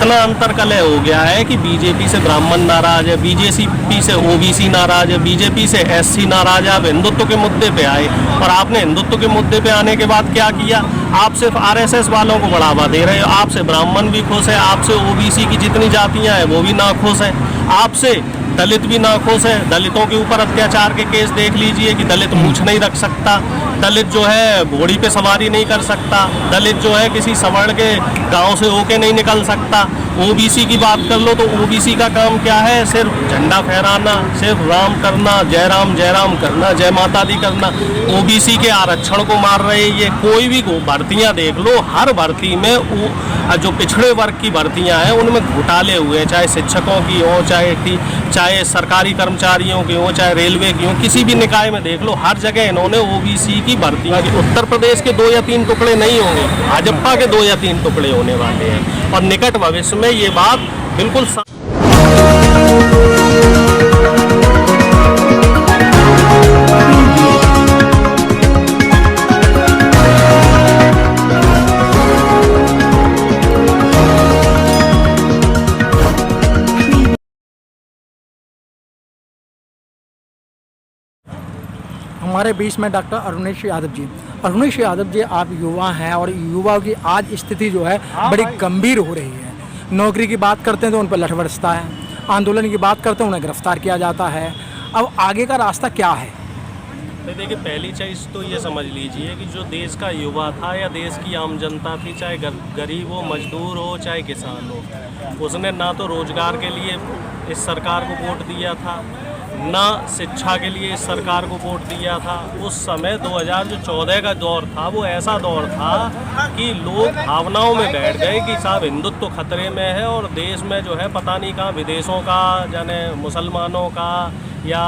इतना अंतर कलह हो गया है कि बीजेपी से ब्राह्मण नाराज है, बीजेपी से ओबीसी नाराज है, बीजेपी से एससी नाराज है। आप हिंदुत्व के मुद्दे पे आए और आपने हिंदुत्व के मुद्दे पे आने के बाद क्या किया? आप सिर्फ आरएसएस वालों को बढ़ावा दे रहे हो। आपसे ब्राह्मण भी खुश है, आपसे ओबीसी की जितनी जातियां हैं वो भी नाखुश है, आपसे दलित भी नाखुश है। दलितों के ऊपर अत्याचार के केस देख लीजिए कि दलित मूछ नहीं रख सकता, दलित जो है घोड़ी पे सवारी नहीं कर सकता, दलित जो है किसी सवर्ण के गांव से होके नहीं निकल सकता। ओबीसी की बात कर लो तो ओबीसी का काम क्या है? सिर्फ झंडा फहराना, सिर्फ राम करना, जय राम करना, जय माता दी करना। ओबीसी के आरक्षण को मार रहे ये। कोई भी भर्तियां देख लो, हर भर्ती में जो पिछड़े वर्ग की भर्तियां हैं उनमें घोटाले हुए हैं, चाहे शिक्षकों की हो, चाहे सरकारी कर्मचारियों की हो, चाहे रेलवे की हो, किसी भी निकाय में देख लो, हर जगह इन्होंने ओबीसी की भर्तियां की। उत्तर प्रदेश के 2 या 3 टुकड़े नहीं होंगे, भाजपा के 2 या 3 टुकड़े होने वाले हैं और निकट भविष्य में ये बात बिल्कुल हमारे बीच में डॉक्टर अरुणेश यादव जी। अरुणेश यादव जी, आप युवा हैं और युवाओं की आज स्थिति जो है बड़ी गंभीर हो रही है। नौकरी की बात करते हैं तो उन पर लठ बरसता है, आंदोलन की बात करते हैं उन्हें गिरफ्तार किया जाता है। अब आगे का रास्ता क्या है? तो देखिए, पहली चीज़ तो ये समझ लीजिए कि जो देश का युवा था या देश की आम जनता थी, चाहे गरीब हो, मजदूर हो, चाहे किसान हो, उसने ना तो रोजगार के लिए इस सरकार को वोट दिया था, ना शिक्षा के लिए इस सरकार को वोट दिया था। उस समय 2014 का दौर था, वो ऐसा दौर था कि लोग भावनाओं में बैठ गए कि साहब हिंदुत्व खतरे में है और देश में जो है पता नहीं कहाँ विदेशों का, जाने मुसलमानों का या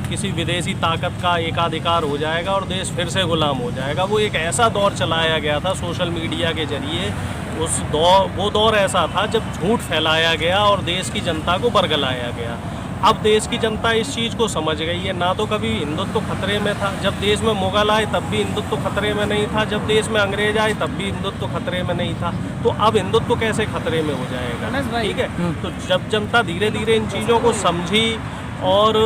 किसी विदेशी ताकत का एकाधिकार हो जाएगा और देश फिर से गुलाम हो जाएगा। वो एक ऐसा दौर चलाया गया था सोशल मीडिया के जरिए। वो दौर ऐसा था जब झूठ फैलाया गया और देश की जनता को बरगलाया गया। अब देश की जनता इस चीज़ को समझ गई है। ना तो कभी हिंदुत्व खतरे में था, जब देश में मुगल आए तब भी हिंदुत्व खतरे में नहीं था, जब देश में अंग्रेज आए तब भी हिंदुत्व खतरे में नहीं था, तो अब हिंदुत्व कैसे खतरे में हो जाएगा? ठीक है, तो जब जनता धीरे धीरे इन चीज़ों को समझी और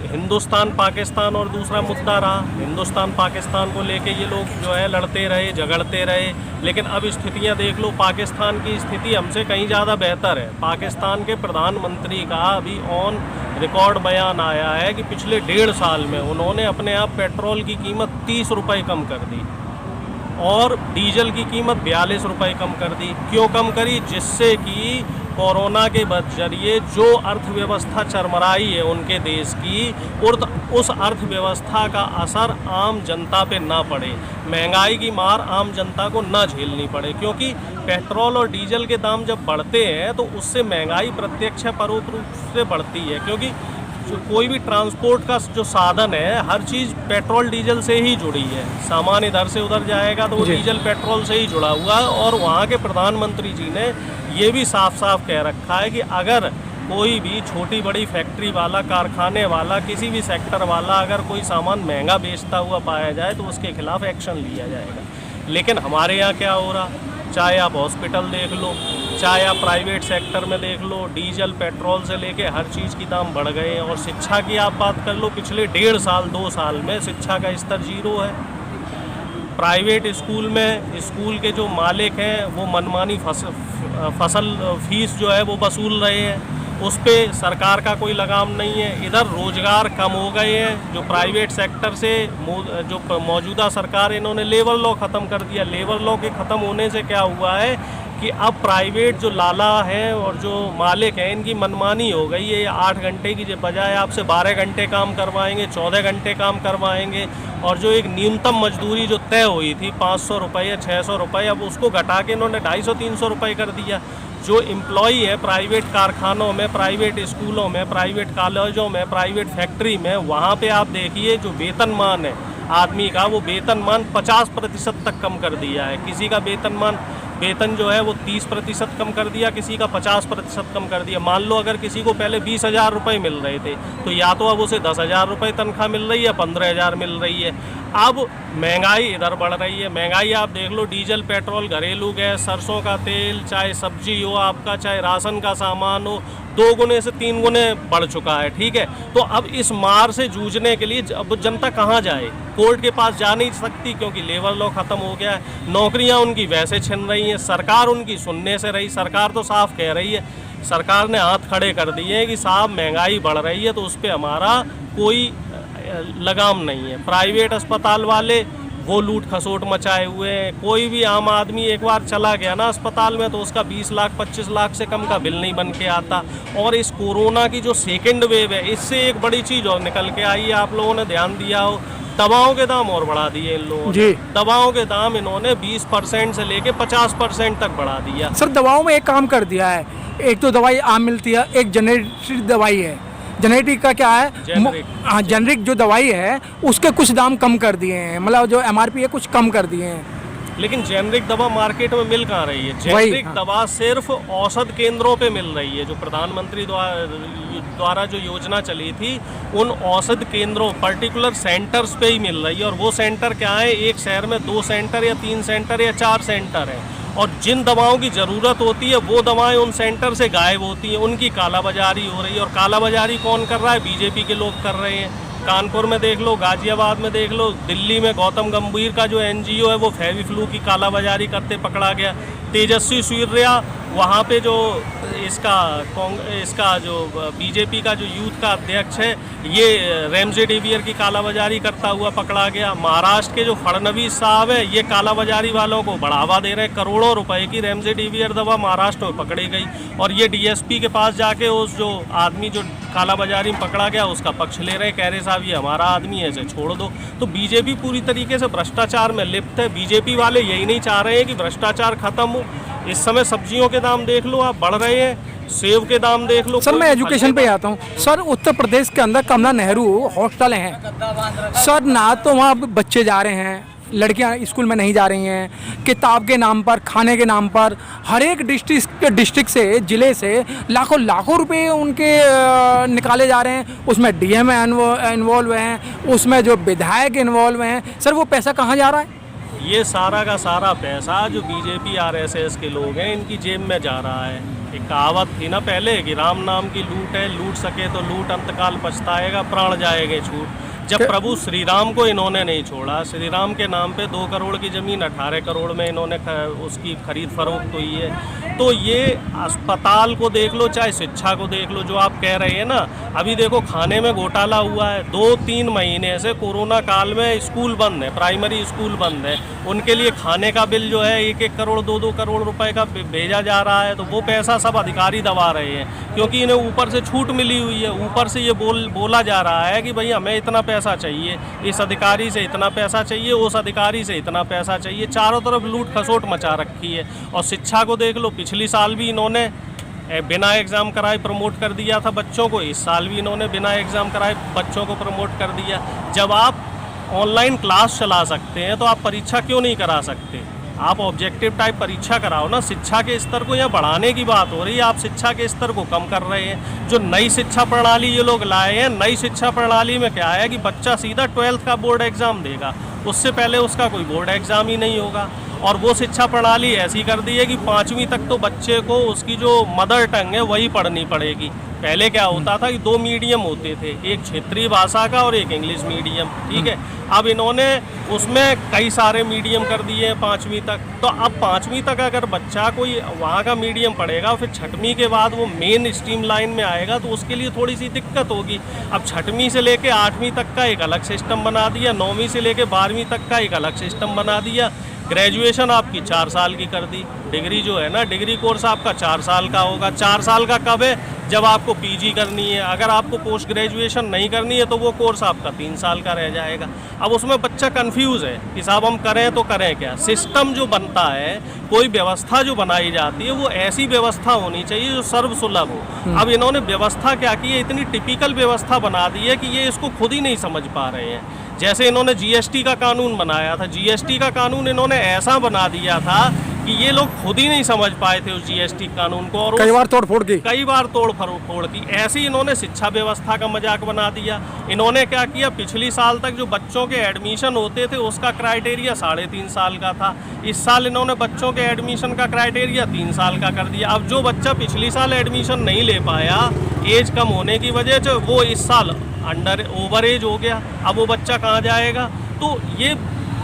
हिंदुस्तान पाकिस्तान और दूसरा मुद्दा रहा, हिंदुस्तान पाकिस्तान को लेके ये लोग जो है लड़ते रहे, झगड़ते रहे। लेकिन अब स्थितियां देख लो, पाकिस्तान की स्थिति हमसे कहीं ज़्यादा बेहतर है। पाकिस्तान के प्रधानमंत्री का अभी ऑन रिकॉर्ड बयान आया है कि पिछले 1.5 साल में उन्होंने अपने आप पेट्रोल की कीमत 30 रुपये कम कर दी और डीजल की कीमत 42 रुपये कम कर दी। क्यों कम करी? जिससे कि कोरोना के जरिए जो अर्थव्यवस्था चरमराई है उनके देश की, और उस अर्थव्यवस्था का असर आम जनता पे ना पड़े, महंगाई की मार आम जनता को ना झेलनी पड़े। क्योंकि पेट्रोल और डीजल के दाम जब बढ़ते हैं तो उससे महंगाई प्रत्यक्ष परोक्ष रूप से बढ़ती है। क्योंकि जो कोई भी ट्रांसपोर्ट का जो साधन है, हर चीज़ पेट्रोल डीजल से ही जुड़ी है। सामान इधर से उधर जाएगा तो वो डीजल पेट्रोल से ही जुड़ा हुआ है। और वहाँ के प्रधानमंत्री जी ने ये भी साफ साफ कह रखा है कि अगर कोई भी छोटी बड़ी फैक्ट्री वाला, कारखाने वाला, किसी भी सेक्टर वाला अगर कोई सामान महंगा बेचता हुआ पाया जाए तो उसके खिलाफ एक्शन लिया जाएगा। लेकिन हमारे यहाँ क्या हो रहा, चाहे आप हॉस्पिटल देख लो, चाहे आप प्राइवेट सेक्टर में देख लो, डीजल पेट्रोल से लेके हर चीज़ की दाम बढ़ गए हैं। और शिक्षा की आप बात कर लो, पिछले 1.5 साल 2 साल में शिक्षा का स्तर 0 है। प्राइवेट स्कूल में स्कूल के जो मालिक हैं वो मनमानी फसल फीस जो है वो वसूल रहे हैं, उस पर सरकार का कोई लगाम नहीं है। इधर रोज़गार कम हो गए हैं। जो प्राइवेट सेक्टर से जो मौजूदा सरकार, इन्होंने लेबर लॉ ख़त्म कर दिया। लेबर लॉ के ख़त्म होने से क्या हुआ है कि अब प्राइवेट जो लाला हैं और जो मालिक हैं इनकी मनमानी हो गई है। 8 घंटे की बजाय आपसे 12 घंटे काम करवाएंगे, 14 घंटे काम करवाएंगे। और जो एक न्यूनतम मजदूरी जो तय हुई थी 500 रुपये या 600 रुपये, अब उसको घटा के इन्होंने 250-300 रुपये कर दिया। जो एम्प्लॉई है प्राइवेट कारखानों में, प्राइवेट स्कूलों में, प्राइवेट कॉलेजों में, प्राइवेट फैक्ट्री में, वहाँ पे आप देखिए जो वेतनमान है आदमी का, वो वेतनमान 50% तक कम कर दिया है। किसी का वेतन जो है वो 30% कम कर दिया, किसी का 50% कम कर दिया। मान लो अगर किसी को पहले 20,000 रुपये मिल रहे थे तो या तो अब उसे 10,000 रुपये तनख्वाह मिल रही है, 15,000 मिल रही है। अब महंगाई इधर बढ़ रही है। महंगाई आप देख लो, डीजल, पेट्रोल, घरेलू गैस, सरसों का तेल, चाहे सब्जी हो आपका, चाहे राशन का सामान हो, 2 गुने से 3 गुने बढ़ चुका है। ठीक है, तो अब इस मार से जूझने के लिए अब जनता कहाँ जाए? कोर्ट के पास जा नहीं सकती क्योंकि लेबर लॉ खत्म हो गया है। नौकरियां उनकी वैसे छिन रही हैं, सरकार उनकी सुनने से रही। सरकार तो साफ कह रही है, सरकार ने हाथ खड़े कर दिए हैं कि साहब महंगाई बढ़ रही है तो उस पर हमारा कोई लगाम नहीं है। प्राइवेट अस्पताल वाले वो लूट खसोट मचाए हुए हैं। कोई भी आम आदमी एक बार चला गया ना अस्पताल में तो उसका 20 लाख 25 लाख से कम का बिल नहीं बन के आता। और इस कोरोना की जो सेकेंड वेव है, इससे एक बड़ी चीज़ और निकल के आई है, आप लोगों ने ध्यान दिया हो, दवाओं के दाम और बढ़ा दिए इन लोगों ने। दवाओं के दाम इन्होंने 20% से लेके 50% तक बढ़ा दिया। सर दवाओं में एक काम कर दिया है, एक तो दवाई आम मिलती है, एक जेनेरिक दवाई है। जेनेरिक का क्या है? हाँ, जेनेरिक जो दवाई है उसके कुछ दाम कम कर दिए हैं, मतलब जो MRP है कुछ कम कर दिए हैं। लेकिन जेनरिक दवा मार्केट में मिल कहाँ रही है? जेनरिक दवा सिर्फ औषध केंद्रों पे मिल रही है। जो प्रधानमंत्री द्वारा जो योजना चली थी, उन औषध केंद्रों, पर्टिकुलर सेंटर्स पे ही मिल रही है। और वो सेंटर क्या है? एक शहर में 2 सेंटर या 3 सेंटर या 4 सेंटर है। और जिन दवाओं की ज़रूरत होती है वो दवाएं उन सेंटर से गायब होती हैं, उनकी कालाबाजारी हो रही है। और कालाबाजारी कौन कर रहा है? बीजेपी के लोग कर रहे हैं। कानपुर में देख लो, गाजियाबाद में देख लो, दिल्ली में गौतम गंभीर का जो NGO है वो फेविफ्लू की कालाबाजारी करते पकड़ा गया। तेजस्वी सूर्या वहाँ पे जो इसका जो बीजेपी का जो यूथ का अध्यक्ष है, ये रेमडेसिविर की कालाबाजारी करता हुआ पकड़ा गया। महाराष्ट्र के जो फडणवीस साहब है, ये कालाबाजारी वालों को बढ़ावा दे रहे हैं। करोड़ों रुपए की रेमडेसिविर दवा महाराष्ट्र में पकड़ी गई और ये DSP के पास जाके उस जो आदमी जो कालाबाजारी में पकड़ा गया उसका पक्ष ले रहे, कह रहे साहब ये हमारा आदमी है, इसे छोड़ दो। तो बीजेपी पूरी तरीके से भ्रष्टाचार में लिप्त है। बीजेपी वाले यही नहीं चाह रहे हैं कि भ्रष्टाचार खत्म हो। इस समय सब्जियों के दाम देख लो आप, बढ़ रहे हैं। सेब के दाम देख लो। सर मैं एजुकेशन पे आता हूँ। सर उत्तर प्रदेश के अंदर कमला नेहरू हॉस्टल हैं सर, ना तो वहाँ बच्चे जा रहे हैं, लड़कियां स्कूल में नहीं जा रही हैं। किताब के नाम पर, खाने के नाम पर हर एक डिस्ट्रिक्ट से, ज़िले से लाखों रुपए उनके निकाले जा रहे हैं। उसमें DM इन्वॉल्व हैं, उसमें जो विधायक इन्वॉल्व हैं। सर वो पैसा कहाँ जा रहा है? ये सारा का सारा पैसा जो BJP RSS के लोग हैं इनकी जेब में जा रहा है। एक कहावत थी ना पहले कि राम नाम की लूट है, लूट सके तो लूट, अंतकाल पछताएगा, प्राण जाएंगे छूट। जब प्रभु श्री राम को इन्होंने नहीं छोड़ा, श्री राम के नाम पे 2 करोड़ की ज़मीन 18 करोड़ में इन्होंने उसकी खरीद फरोख्त हुई है। तो ये अस्पताल को देख लो, चाहे शिक्षा को देख लो, जो आप कह रहे हैं ना, अभी देखो खाने में घोटाला हुआ है। 2-3 महीने से कोरोना काल में स्कूल बंद है, प्राइमरी स्कूल बंद है। उनके लिए खाने का बिल जो है 1-1 करोड़ 2-2 करोड़ रुपए का भेजा जा रहा है। तो वो पैसा सब अधिकारी दबा रहे हैं क्योंकि इन्हें ऊपर से छूट मिली हुई है। ऊपर से ये बोला जा रहा है कि भाई हमें इतना पैसा चाहिए, इस अधिकारी से इतना पैसा चाहिए, उस अधिकारी से इतना पैसा चाहिए। चारों तरफ लूट खसोट मचा रखी है। और शिक्षा को देख लो, पिछली साल भी इन्होंने बिना एग्ज़ाम कराए प्रमोट कर दिया था बच्चों को, इस साल भी इन्होंने बिना एग्ज़ाम कराए बच्चों को प्रमोट कर दिया। जब आप ऑनलाइन क्लास चला सकते हैं तो आप परीक्षा क्यों नहीं करा सकते? आप ऑब्जेक्टिव टाइप परीक्षा कराओ ना। शिक्षा के स्तर को यहाँ बढ़ाने की बात हो रही है, आप शिक्षा के स्तर को कम कर रहे हैं। जो नई शिक्षा प्रणाली ये लोग लाए हैं, नई शिक्षा प्रणाली में क्या है कि बच्चा सीधा 12th का बोर्ड एग्ज़ाम देगा, उससे पहले उसका कोई बोर्ड एग्ज़ाम ही नहीं होगा। और वो शिक्षा प्रणाली ऐसी कर दी है कि 5वीं तक तो बच्चे को उसकी जो मदर टंग है वही पढ़नी पड़ेगी। पहले क्या होता था कि 2 मीडियम होते थे, एक क्षेत्रीय भाषा का और एक इंग्लिश मीडियम, ठीक है। अब इन्होंने उसमें कई सारे मीडियम कर दिए हैं 5वीं तक। तो अब 5वीं तक अगर बच्चा कोई वहाँ का मीडियम पढ़ेगा, फिर 6वीं के बाद वो मेन स्ट्रीम लाइन में आएगा तो उसके लिए थोड़ी सी दिक्कत होगी। अब 6वीं से लेके 8वीं तक का एक अलग सिस्टम बना दिया, 9वीं से लेके 12वीं तक का एक अलग सिस्टम बना दिया। ग्रेजुएशन आपकी 4 साल की कर दी। डिग्री जो है ना, डिग्री कोर्स आपका 4 साल का होगा। 4 साल का कब है? जब आपको PG करनी है। अगर आपको पोस्ट ग्रेजुएशन नहीं करनी है तो वो कोर्स आपका 3 साल का रह जाएगा। अब उसमें बच्चा कंफ्यूज है कि साहब हम करें तो करें क्या। सिस्टम जो बनता है, कोई व्यवस्था जो बनाई जाती है, वो ऐसी व्यवस्था होनी चाहिए जो सर्वसुलभ हो। अब इन्होंने व्यवस्था क्या की है, इतनी टिपिकल व्यवस्था बना दी है कि ये इसको खुद ही नहीं समझ पा रहे हैं। जैसे इन्होंने GST का कानून बनाया था, GST का कानून इन्होंने ऐसा बना दिया था कि ये लोग खुद ही नहीं समझ पाए थे उस जीएसटी कानून को, और कई बार तोड़ फोड़ की। कई बार तोड़ फोड़ की। ऐसे ही इन्होंने शिक्षा व्यवस्था का मजाक बना दिया। इन्होंने क्या किया, पिछली साल तक जो बच्चों के एडमिशन होते थे उसका क्राइटेरिया 3.5 साल का था। इस साल इन्होंने बच्चों के एडमिशन का क्राइटेरिया 3 साल का कर दिया। अब जो बच्चा पिछली साल एडमिशन नहीं ले पाया एज कम होने की वजह से, वो इस साल ओवर एज हो गया। अब वो बच्चा कहाँ जाएगा? तो ये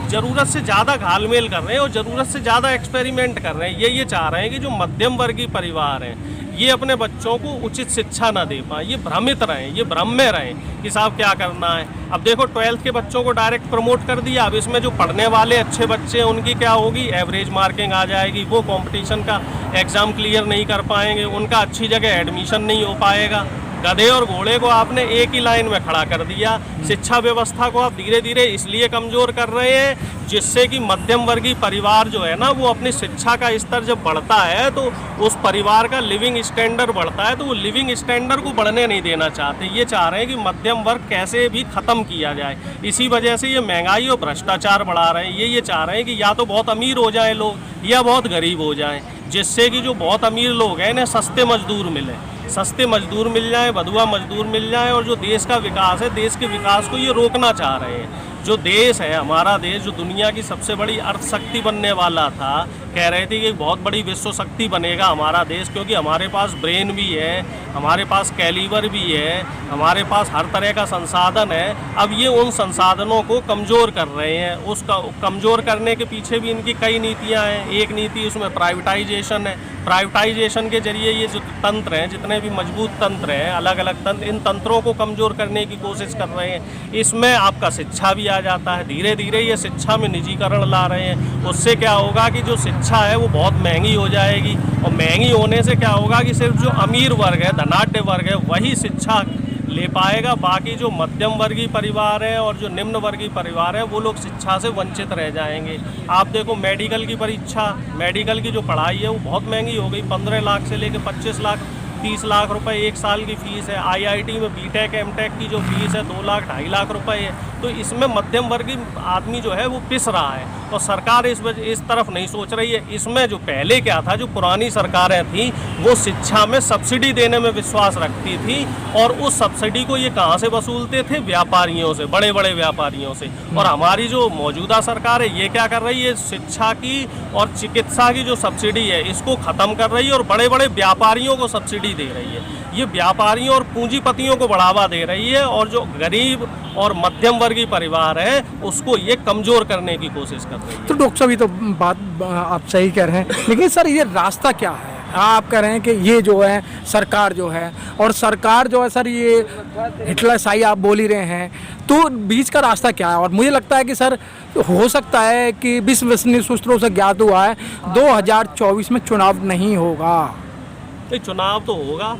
ज़रूरत से ज़्यादा घालमेल कर रहे हैं और ज़रूरत से ज़्यादा एक्सपेरिमेंट कर रहे हैं। ये चाह रहे हैं कि जो मध्यम वर्गीय परिवार हैं ये अपने बच्चों को उचित शिक्षा ना दे पाएँ, ये भ्रमित रहें, ये भ्रम में रहें कि साहब क्या करना है। अब देखो 12th के बच्चों को डायरेक्ट प्रमोट कर दिया। अब इसमें जो पढ़ने वाले अच्छे बच्चे हैं उनकी क्या होगी, एवरेज मार्किंग आ जाएगी, वो कंपटीशन का एग्ज़ाम क्लियर नहीं कर पाएंगे, उनका अच्छी जगह एडमिशन नहीं हो पाएगा। गधे और घोड़े को आपने एक ही लाइन में खड़ा कर दिया। शिक्षा व्यवस्था को आप धीरे धीरे इसलिए कमज़ोर कर रहे हैं जिससे कि मध्यम वर्गीय परिवार जो है ना, वो अपनी शिक्षा का स्तर जब बढ़ता है तो उस परिवार का लिविंग स्टैंडर्ड बढ़ता है, तो वो लिविंग स्टैंडर्ड को बढ़ने नहीं देना चाहते। ये चाह रहे हैं कि मध्यम वर्ग कैसे भी ख़त्म किया जाए। इसी वजह से ये महंगाई और भ्रष्टाचार बढ़ा रहे हैं। ये चाह रहे हैं कि या तो बहुत अमीर हो जाएं लोग या बहुत गरीब हो जाएं, जिससे कि जो बहुत अमीर लोग हैं इन्हें सस्ते मजदूर मिले, सस्ते मजदूर मिल जाएं, बधुआ मजदूर मिल जाएं। और जो देश का विकास है, देश के विकास को ये रोकना चाह रहे हैं। जो देश है हमारा देश, जो दुनिया की सबसे बड़ी अर्थशक्ति बनने वाला था, कह रहे थे कि बहुत बड़ी विश्व शक्ति बनेगा हमारा देश, क्योंकि हमारे पास ब्रेन भी है, हमारे पास कैलिबर भी है, हमारे पास हर तरह का संसाधन है। अब ये उन संसाधनों को कमज़ोर कर रहे हैं। उसका कमज़ोर करने के पीछे भी इनकी कई नीतियाँ हैं। एक नीति उसमें प्राइवेटाइजेशन है। प्राइवेटाइजेशन के जरिए ये जो तंत्र हैं, जितने भी मजबूत तंत्र हैं, अलग अलग तंत्र, इन तंत्रों को कमज़ोर करने की कोशिश कर रहे हैं। इसमें आपका शिक्षा भी आ जाता है। धीरे धीरे ये शिक्षा में निजीकरण ला रहे हैं। उससे क्या होगा कि जो शिक्षा है वो बहुत महंगी हो जाएगी, और महंगी होने से क्या होगा कि सिर्फ जो अमीर वर्ग है, धनाढ्य वर्ग है, वही शिक्षा ले पाएगा। बाकी जो मध्यम वर्गीय परिवार है और जो निम्न वर्गीय परिवार है वो लोग शिक्षा से वंचित रह जाएंगे। आप देखो मेडिकल की परीक्षा, मेडिकल की जो पढ़ाई है वो बहुत महंगी हो गई। 15 लाख से लेकर 25 लाख 30 लाख रुपए एक साल की फ़ीस है। आईआईटी में बीटेक एमटेक की जो फीस है 2 लाख 2.5 लाख रुपए है। तो इसमें मध्यम वर्गीय आदमी जो है वो पिस रहा है, और सरकार इस तरफ नहीं सोच रही है। इसमें जो पहले क्या था, जो पुरानी सरकारें थी वो शिक्षा में सब्सिडी देने में विश्वास रखती थी, और उस सब्सिडी को ये कहाँ से वसूलते थे? व्यापारियों से, बड़े बड़े व्यापारियों से। और हमारी जो मौजूदा सरकार है ये क्या कर रही है? शिक्षा की और चिकित्सा की जो सब्सिडी है इसको ख़त्म कर रही है और बड़े बड़े व्यापारियों को सब्सिडी दे रही है। ये व्यापारियों और पूंजीपतियों को बढ़ावा दे रही है, और जो गरीब और मध्यम वर्गीय परिवार है उसको ये कमज़ोर करने की कोशिश कर रही है। तो डॉक्टर साहब, ये तो बात आप सही कह रहे हैं, लेकिन सर ये रास्ता क्या है? आप कह रहे हैं कि ये जो है सरकार जो है, और सरकार जो है सर ये हिटलरशाही आप बोल ही रहे हैं, तो बीच का रास्ता क्या है? और मुझे लगता है कि सर हो सकता है कि विश्वसनीय सूत्रों से ज्ञात हुआ है 2024 में चुनाव नहीं होगा। नहीं, चुनाव तो होगा।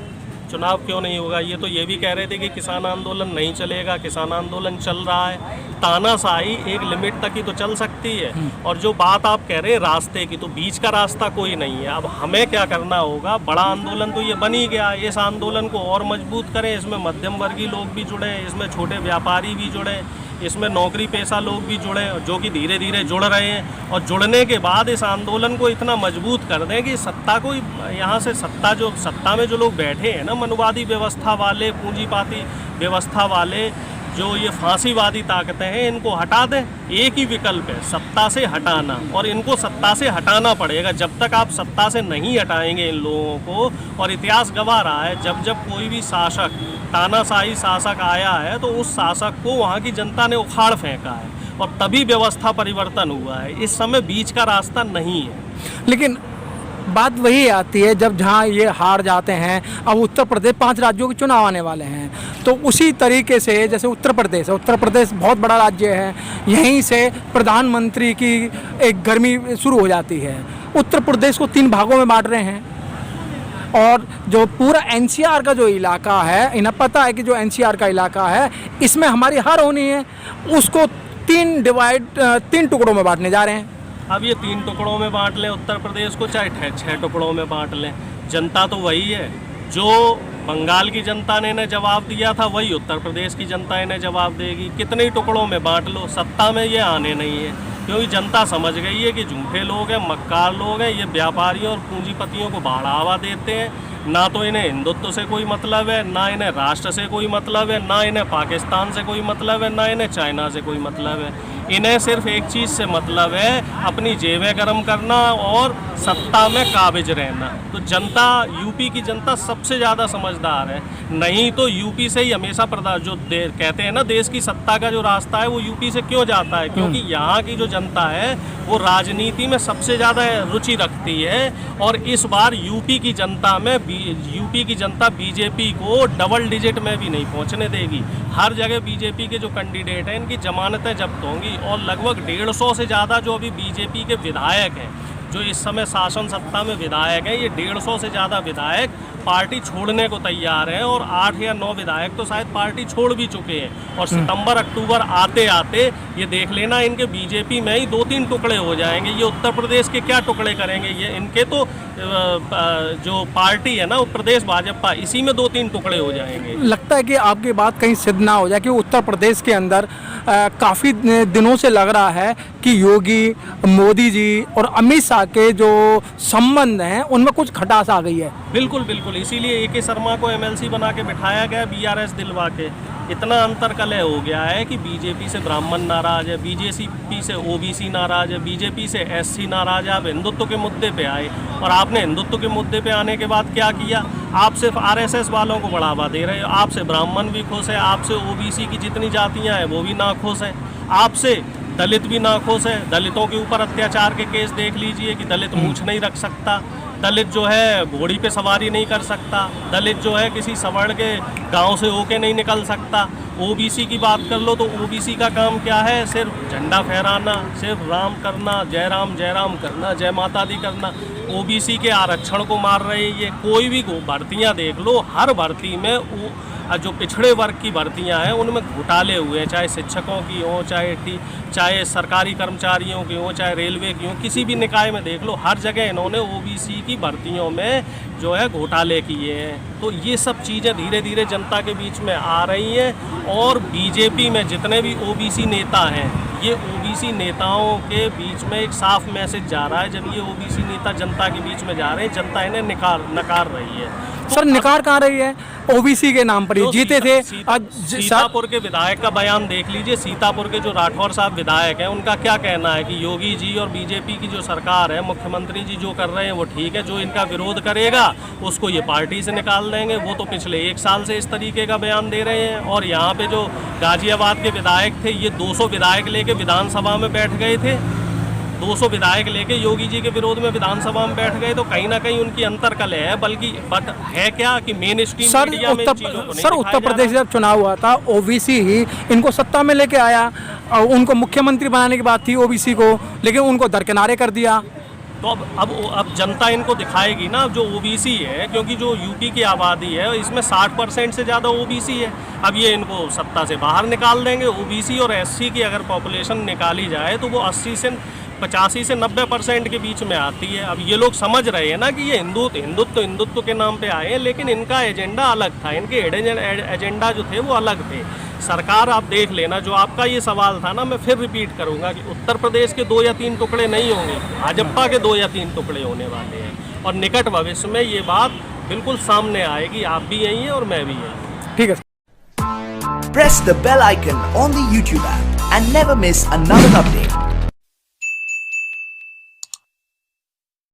चुनाव क्यों नहीं होगा? ये भी कह रहे थे कि किसान आंदोलन नहीं चलेगा। किसान आंदोलन चल रहा है। तानाशाही एक लिमिट तक ही तो चल सकती है। और जो बात आप कह रहे हैं रास्ते की, तो बीच का रास्ता कोई नहीं है। अब हमें क्या करना होगा? बड़ा आंदोलन तो ये बन ही गया, इस आंदोलन को और मजबूत करें। इसमें मध्यम वर्गीय लोग भी जुड़े, इसमें छोटे व्यापारी भी जुड़े, इसमें नौकरी पेशा लोग भी जुड़े, जो कि धीरे धीरे जुड़ रहे हैं। और जुड़ने के बाद इस आंदोलन को इतना मजबूत कर दें कि सत्ता को, यहाँ से सत्ता में जो लोग बैठे हैं ना, मनुवादी व्यवस्था वाले, पूंजीपाती व्यवस्था वाले, जो ये फांसीवादी ताकतें हैं, इनको हटा दें। एक ही विकल्प है, सत्ता से हटाना, और इनको सत्ता से हटाना पड़ेगा। जब तक आप सत्ता से नहीं हटाएंगे इन लोगों को, और इतिहास गवाह रहा है, जब जब कोई भी शासक, तानाशाही शासक आया है तो उस शासक को वहाँ की जनता ने उखाड़ फेंका है, और तभी व्यवस्था परिवर्तन हुआ है। इस समय बीच का रास्ता नहीं है। लेकिन बात वही आती है जब जहाँ ये हार जाते हैं। अब उत्तर प्रदेश 5 राज्यों के चुनाव आने वाले हैं, तो उसी तरीके से जैसे उत्तर प्रदेश बहुत बड़ा राज्य है, यहीं से प्रधानमंत्री की एक गर्मी शुरू हो जाती है। उत्तर प्रदेश को 3 भागों में बांट रहे हैं, और जो पूरा एनसीआर का जो इलाका है, इन्हें पता है कि जो एनसीआर का इलाका है इसमें हमारी हार होनी है, उसको 3 टुकड़ों में बांटने जा रहे हैं। अब ये 3 टुकड़ों में बांट लें उत्तर प्रदेश को, चाहे 6 टुकड़ों में बांट लें, जनता तो वही है। जो बंगाल की जनता ने जवाब दिया था, वही उत्तर प्रदेश की जनता ने जवाब देगी। कितने ही टुकड़ों में बांट लो, सत्ता में ये आने नहीं है, क्योंकि जनता समझ गई है कि झूठे लोग हैं, मक्कार लोग हैं, ये व्यापारियों और पूंजीपतियों को बढ़ावा देते हैं। ना तो इन्हें हिंदुत्व से कोई मतलब है, ना इन्हें राष्ट्र से कोई मतलब है, ना इन्हें पाकिस्तान से कोई मतलब है, ना इन्हें चाइना से कोई मतलब है। इन्हें सिर्फ एक चीज़ से मतलब है, अपनी जेबें गर्म करना और सत्ता में काबिज रहना। तो जनता, यूपी की जनता सबसे ज़्यादा समझदार है। नहीं तो यूपी से ही हमेशा जो कहते हैं ना, देश की सत्ता का जो रास्ता है वो यूपी से क्यों जाता है, क्योंकि यहाँ की जो जनता है वो राजनीति में सबसे ज़्यादा रुचि रखती है। और इस बार यूपी की जनता बीजेपी को डबल डिजिट में भी नहीं पहुँचने देगी। हर जगह बीजेपी के जो कैंडिडेट हैं इनकी जमानतें जब्त होंगी, और लगभग 150 से ज़्यादा जो अभी बीजेपी के विधायक हैं, जो इस समय शासन सत्ता में विधायक हैं, ये 150 से ज़्यादा विधायक पार्टी छोड़ने को तैयार हैं, और 8 या 9 विधायक तो शायद पार्टी छोड़ भी चुके हैं। और सितंबर अक्टूबर आते आते ये देख लेना, इनके बीजेपी में ही 2-3 टुकड़े हो जाएंगे। ये उत्तर प्रदेश के क्या टुकड़े करेंगे, ये इनके तो जो पार्टी है ना, प्रदेश भाजपा, इसी में 2-3 टुकड़े हो जाएंगे। लगता है कि आपकी बात कहीं सिद्ध ना हो जाए कि उत्तर प्रदेश के अंदर काफ़ी दिनों से लग रहा है कि योगी, मोदी जी और अमित शाह के जो संबंध हैं उनमें कुछ खटास आ गई है। बिल्कुल बिल्कुल, इसीलिए AK शर्मा को MLC बना के बिठाया गया, BRS दिलवा के। इतना अंतर कलह हो गया है कि बीजेपी से ब्राह्मण नाराज है, बीजेपी से OBC नाराज है, बीजेपी से SC नाराज है। आप हिंदुत्व के मुद्दे पे आए, और आपने हिंदुत्व के मुद्दे पे आने के बाद क्या किया? आप सिर्फ RSS वालों को बढ़ावा दे रहे हो। आपसे ब्राह्मण भी खुश है, आपसे OBC की जितनी जातियाँ हैं वो भी नाखुश है, आपसे दलित भी नाखुश है। दलितों के ऊपर अत्याचार के केस देख लीजिए कि दलित मूछ नहीं रख सकता, दलित जो है घोड़ी पे सवारी नहीं कर सकता, दलित जो है किसी सवर्ण के गांव से होके नहीं निकल सकता। OBC की बात कर लो तो OBC का काम क्या है? सिर्फ झंडा फहराना, सिर्फ राम करना, जय राम करना, जय माता दी करना। OBC के आरक्षण को मार रहे हैं ये। कोई भी भर्तियाँ देख लो, हर भर्ती में जो पिछड़े वर्ग की भर्तियां हैं उनमें घोटाले हुए हैं, चाहे शिक्षकों की हो, चाहे सरकारी कर्मचारियों की हो, चाहे रेलवे की हो, किसी भी निकाय में देख लो, हर जगह इन्होंने OBC की भर्तियों में जो है घोटाले किए हैं। तो ये सब चीज़ें धीरे धीरे जनता के बीच में आ रही हैं, और बीजेपी में जितने भी OBC नेता हैं, ये OBC नेताओं के बीच में एक साफ मैसेज जा रहा है। जब ये OBC नेता जनता के बीच में जा रहे हैं, जनता इन्हें नकार रही है। तो सर निकार कहाँ रही है? OBC के नाम पर ये जीते थे। सीतापुर के विधायक का बयान देख लीजिए। सीतापुर के जो राठौर साहब विधायक हैं, उनका क्या कहना है कि योगी जी और बीजेपी की जो सरकार है, मुख्यमंत्री जी जो कर रहे हैं वो ठीक है, जो इनका विरोध करेगा उसको ये पार्टी से निकाल देंगे। वो तो पिछले 1 साल से इस तरीके का बयान दे रहे हैं। और यहाँ पे जो गाजियाबाद के विधायक थे, ये 200 विधायक लेके विधानसभा में बैठ गए थे, 200 विधायक लेके योगी जी के विरोध में विधानसभा में बैठ गए। तो कहीं ना कहीं उनकी अंतर कलह है, बल्कि बट है क्या कि मेन स्ट्रीम मीडिया में चीज़ों को नहीं। सर उत्तर प्रदेश जब चुनाव हुआ था, OBC ही इनको सत्ता में लेके आया, और उनको मुख्यमंत्री बनाने की बात थी OBC को, लेकिन उनको दरकिनारे कर दिया। तो अब जनता इनको दिखाएगी ना, जो OBC है, क्योंकि जो यूपी की आबादी है इसमें 60% से ज़्यादा OBC है। अब ये इनको सत्ता से बाहर निकाल देंगे। OBC और SC की अगर पॉपुलेशन निकाली जाए तो वो 85 से 90% के बीच में आती है। अब ये लोग समझ रहे हैं ना कि ये हिंदुत्व के नाम पे आए हैं, लेकिन इनका एजेंडा अलग था, इनके एजेंडा जो थे वो अलग थे। सरकार आप देख लेना, जो आपका ये सवाल था ना, मैं फिर रिपीट करूंगा कि उत्तर प्रदेश के 2 या 3 टुकड़े नहीं होंगे, भाजपा के 2 या 3 टुकड़े होने वाले हैं। और निकट भविष्य में ये बात बिल्कुल सामने आएगी। आप भी यही हैं और मैं भी यही। ठीक है। Press the bell icon on the YouTube app and never miss another update.